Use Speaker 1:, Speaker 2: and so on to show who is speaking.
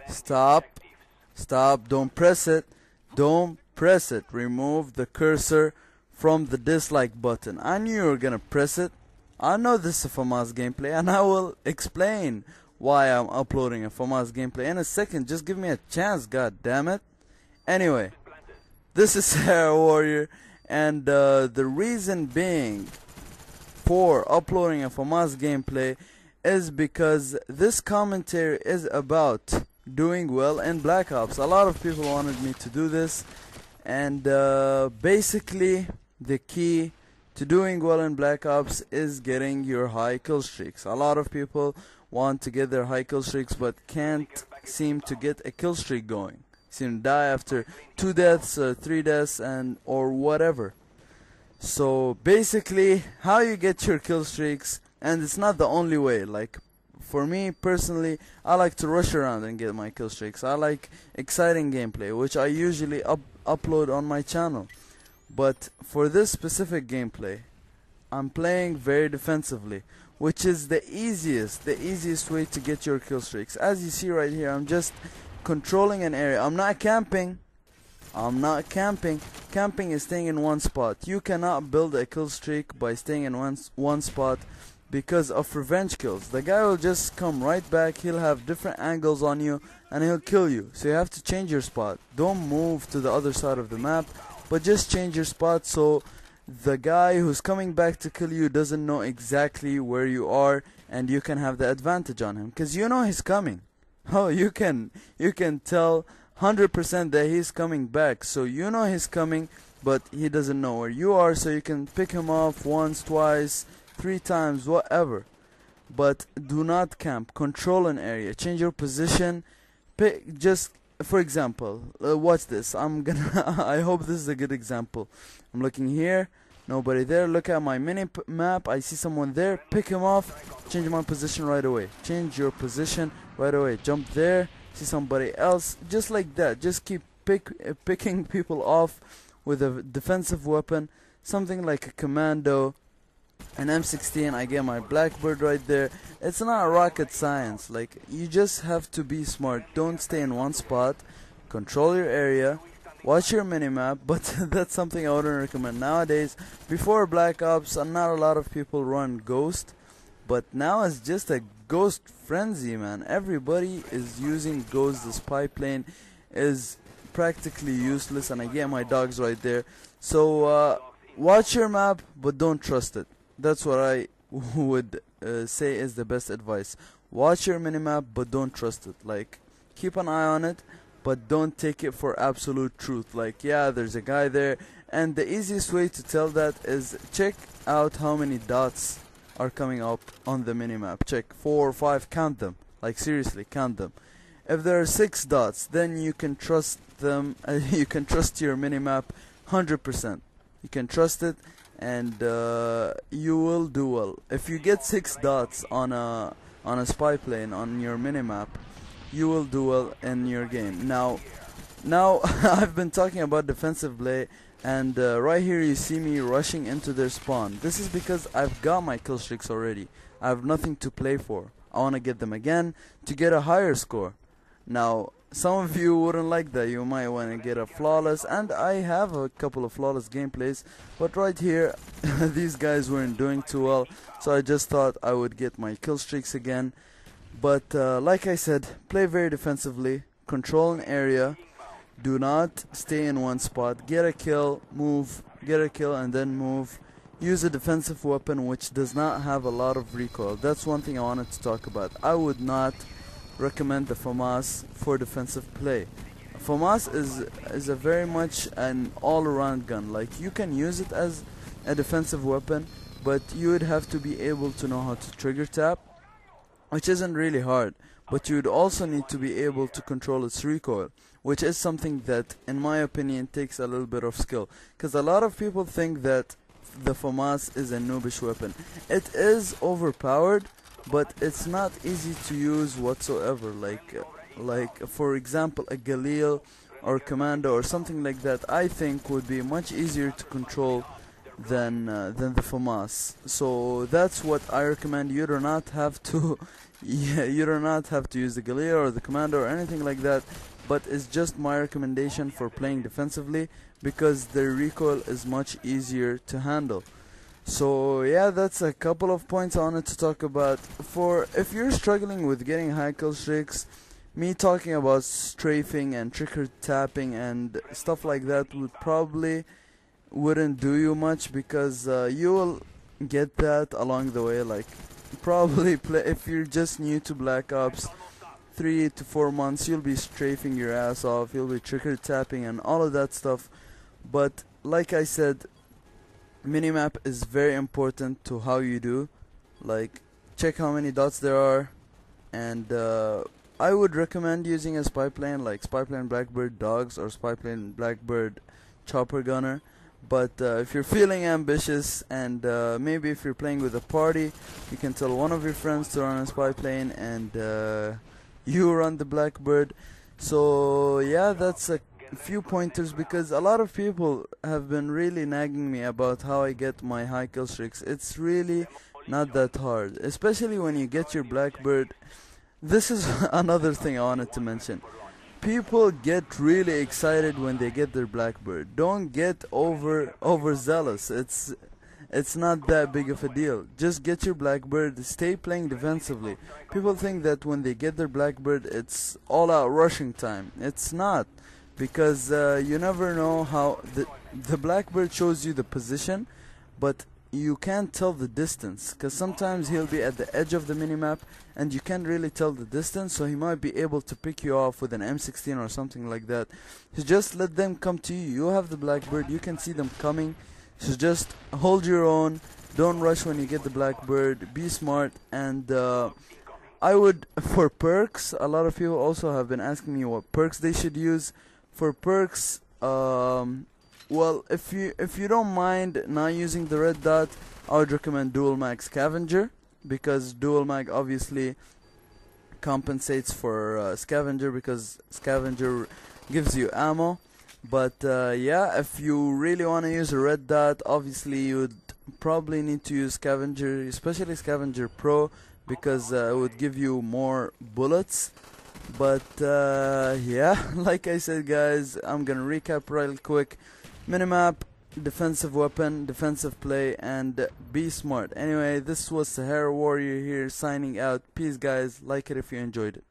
Speaker 1: Stop. Stop. Don't press it. Don't press it. Remove the cursor from the dislike button. I knew you were gonna press it. I know this is a FAMAS gameplay, and I will explain why I'm uploading a FAMAS gameplay in a second. Just give me a chance, god damn it. Anyway, this is Sarah Warrior, and the reason being for uploading a FAMAS gameplay is because this commentary is about doing well in Black Ops. A lot of people wanted me to do this, and basically the key to doing well in Black Ops is getting your high kill streaks. A lot of people want to get their high kill streaks but can't seem to get a kill streak going. Seem to die after 2 deaths, 3 deaths, and or whatever. So basically, how you get your kill streaks, and it's not the only way. Like for me personally, I like to rush around and get my kill streaks. I like exciting gameplay, which I usually upload on my channel. But for this specific gameplay, I'm playing very defensively, which is the easiest way to get your kill streaks. As you see right here, I'm just controlling an area. I'm not camping. Camping is staying in one spot. You cannot build a kill streak by staying in one spot because of revenge kills. The guy will just come right back. He'll have different angles on you and he'll kill you. So you have to change your spot. Don't move to the other side of the map, but just change your spot so the guy who's coming back to kill you doesn't know exactly where you are, and you can have the advantage on him because you know he's coming. Oh, you can tell 100% that he's coming back, so you know he's coming, but he doesn't know where you are, so you can pick him off once, twice, 3 times, whatever. But do not camp. Control an area. Change your position. Just for example, watch this. I hope this is a good example. I'm looking here, nobody there. Look at my mini map. I see someone there. Pick him off. Change my position right away. Change your position right away. Jump there. See somebody else. Just like that. Just keep picking people off with a defensive weapon. Something like a commando, an M16. I get my Blackbird right there. It's not rocket science. Like, you just have to be smart. Don't stay in one spot. Control your area. Watch your minimap. But that's something I wouldn't recommend nowadays. Before Black Ops, not a lot of people run Ghost, but now it's just a Ghost frenzy, man. Everybody is using Ghost. The spy plane is practically useless, and I get my dogs right there. So watch your map, but don't trust it. That's what I would say is the best advice. Watch your minimap, but don't trust it. Like, keep an eye on it, but don't take it for absolute truth. Like, yeah, there's a guy there, and the easiest way to tell that is check out how many dots are coming up on the minimap. Check 4 or 5, count them. Like, seriously, count them. If there are 6 dots, then you can trust them. You can trust your minimap 100%. You can trust it, and you will do well. If you get 6 dots on a spy plane on your minimap, you will do well in your game. Now I've been talking about defensive play, and right here you see me rushing into their spawn. This is because I've got my kill streaks already. I have nothing to play for. I want to get them again to get a higher score. Now, some of you wouldn't like that. You might want to get a flawless, and I have a couple of flawless gameplays, but right here these guys weren't doing too well, so I just thought I would get my kill streaks again. But like I said, play very defensively, control an area, do not stay in one spot, get a kill, move, get a kill, and then move. Use a defensive weapon which does not have a lot of recoil. That's one thing I wanted to talk about. I would not recommend the FAMAS for defensive play. FAMAS is a very much an all-around gun. Like, you can use it as a defensive weapon, but you would have to be able to know how to trigger tap, which isn't really hard, but you would also need to be able to control its recoil, which is something that, in my opinion, takes a little bit of skill, because a lot of people think that the FAMAS is a noobish weapon. It is overpowered, but it's not easy to use whatsoever. Like for example, a Galil or Commando or something like that, I think would be much easier to control than the FAMAS. So that's what I recommend. You do not have to Yeah, you do not have to use the Galil or the Commando or anything like that, but it's just my recommendation for playing defensively because their recoil is much easier to handle. So yeah, that's a couple of points I wanted to talk about. For if you're struggling with getting high kill streaks, me talking about strafing and trigger tapping and stuff like that would probably wouldn't do you much because you will get that along the way. Like probably play if you're just new to Black Ops, 3 to 4 months, you'll be strafing your ass off, you'll be trigger tapping and all of that stuff. But like I said, minimap is very important to how you do. Like check how many dots there are, and I would recommend using a spy plane like spy plane Blackbird Dogs or spy plane Blackbird Chopper Gunner. But if you're feeling ambitious and maybe if you're playing with a party, you can tell one of your friends to run a spy plane and you run the Blackbird. So yeah, that's a few pointers because a lot of people have been really nagging me about how I get my high kill streaks. It's really not that hard, especially when you get your Blackbird. This is another thing I wanted to mention. People get really excited when they get their Blackbird. Don't get overzealous. It's not that big of a deal. Just get your Blackbird, stay playing defensively. People think that when they get their Blackbird it's all out rushing time. It's not, because you never know how the Blackbird shows you the position, but you can't tell the distance, because sometimes he'll be at the edge of the minimap and you can't really tell the distance, so he might be able to pick you off with an M16 or something like that. So just let them come to you. You have the Blackbird, you can see them coming, so just hold your own, don't rush when you get the Blackbird, be smart. And I would, for perks, a lot of people also have been asking me what perks they should use. For perks, well, if you don't mind not using the red dot, I would recommend Dual Mag Scavenger, because Dual Mag obviously compensates for Scavenger, because Scavenger gives you ammo. But yeah, if you really want to use a red dot, obviously you would probably need to use Scavenger, especially Scavenger Pro, because it would give you more bullets. But yeah, like I said guys, I'm gonna recap real quick. Minimap, defensive weapon, defensive play, and be smart. Anyway, this was Sahara Warrior here signing out. Peace guys, like it if you enjoyed it.